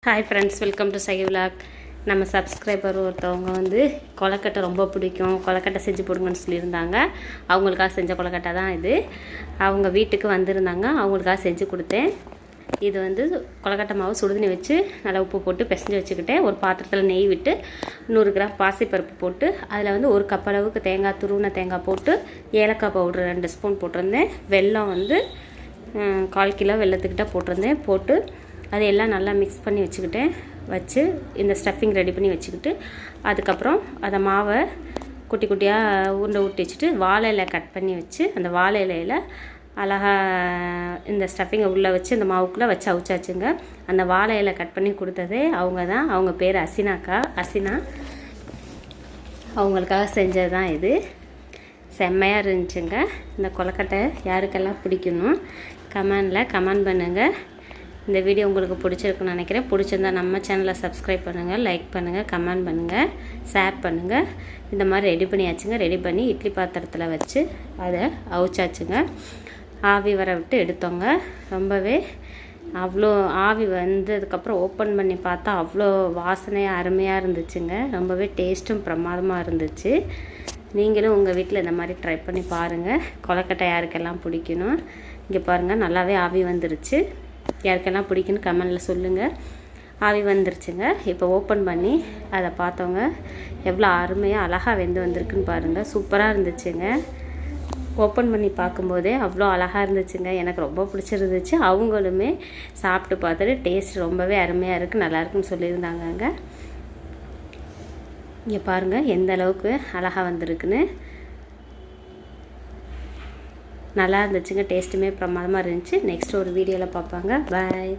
Hi friends, welcome to Sakhi vlog. நம்ம subscriber ஒருத்தவங்க வந்து கொலக்கட்டை ரொம்ப பிடிக்கும், கொலக்கட்டை செஞ்சு போடுங்கன்னு சொல்லியிருந்தாங்க. அவங்களுக்காக செஞ்ச கொலக்கட்டை தான் இது. அவங்க வீட்டுக்கு வந்திருந்தாங்க, அவங்களுக்காக செஞ்சு கொடுத்தேன். இது வந்து கொலக்கட்டை மாவு சுடுதண்ணி வச்சு நல்லா உப்பு போட்டு பிசைஞ்சு வச்சுக்கிட்டேன். ஒரு பாத்திரத்தில் நெய் விட்டு 100 கிராம் பாசிப்பருப்பு போட்டு அதில் வந்து 1 கப் அளவுக்கு தேங்காய், துருவின தேங்காய் போட்டு ஏலக்காய் பவுட்ரு 2 ஸ்பூன் போட்டிருந்தேன். வெல்லம் வந்து 1/4 கிலோ வெல்லத்துக்கிட்ட போட்டிருந்தேன். போட்டு அதையெல்லாம் நல்லா மிக்ஸ் பண்ணி வச்சு இந்த ஸ்டஃபிங் ரெடி பண்ணி வச்சுக்கிட்டு, அதுக்கப்புறம் அதை மாவை குட்டி குட்டியாக உருண்டை ஊட்டி வச்சுட்டு வாழை இலை கட் பண்ணி வச்சு, அந்த வாழை இலையில் அழகாக இந்த ஸ்டஃபிங்கை உள்ளே வச்சு அந்த மாவுக்குள்ளே வச்சு அவிச்சாச்சுங்க. அந்த வாழை இலை கட் பண்ணி கொடுத்ததே அவங்க தான். அவங்க பேர் அசினா. அவங்களுக்காக செஞ்சது தான் இது. செம்மையாக இருந்துச்சுங்க. இந்த கொலக்கட்டை யாருக்கெல்லாம் பிடிக்கணும் கமெண்ட் பண்ணுங்கள். இந்த வீடியோ உங்களுக்கு பிடிச்சிருக்குன்னு நினைக்கிறேன். பிடிச்சிருந்தா நம்ம சேனலை சப்ஸ்கிரைப் பண்ணுங்கள், லைக் பண்ணுங்கள், கமெண்ட் பண்ணுங்கள், ஷேர் பண்ணுங்கள். இந்த மாதிரி ரெடி பண்ணியாச்சுங்க. ரெடி பண்ணி இட்லி பாத்திரத்தில் வச்சு அதை அவிச்சாச்சுங்க. ஆவி வர விட்டு எடுத்தோங்க. ரொம்பவே அவ்வளோ ஆவி வந்ததுக்கப்புறம் ஓப்பன் பண்ணி பார்த்தா அவ்வளோ வாசனையாக அருமையாக இருந்துச்சுங்க. ரொம்பவே டேஸ்ட்டும் பிரமாதமாக இருந்துச்சு. நீங்களும் உங்கள் வீட்டில் இந்த மாதிரி ட்ரை பண்ணி பாருங்கள். கொலக்கட்டை யாருக்கெல்லாம் பிடிக்கணும். இங்கே பாருங்கள், நல்லாவே ஆவி வந்துருச்சு. யாருக்கெல்லாம் பிடிக்குன்னு கமெண்டில் சொல்லுங்கள். ஆவி வந்துருச்சுங்க. இப்போ ஓப்பன் பண்ணி அதை பார்த்தவங்க எவ்வளோ அருமையாக அழகாக வெந்து வந்திருக்குன்னு பாருங்கள். சூப்பராக இருந்துச்சுங்க. ஓப்பன் பண்ணி பார்க்கும்போதே அவ்வளோ அழகாக இருந்துச்சுங்க. எனக்கு ரொம்ப பிடிச்சிருந்துச்சு. அவங்களுமே சாப்பிட்டு பார்த்துட்டு டேஸ்ட் ரொம்பவே அருமையாக இருக்குது, நல்லாயிருக்குன்னு சொல்லியிருந்தாங்கங்க. இங்கே பாருங்கள் எந்த அளவுக்கு அழகாக வந்திருக்குன்னு. நல்லா இருந்துச்சுங்க. டேஸ்ட்டுமே பிரமாதமாக இருந்துச்சு. நெக்ஸ்ட் ஒரு வீடியோவில் பார்ப்பாங்க. பாய்.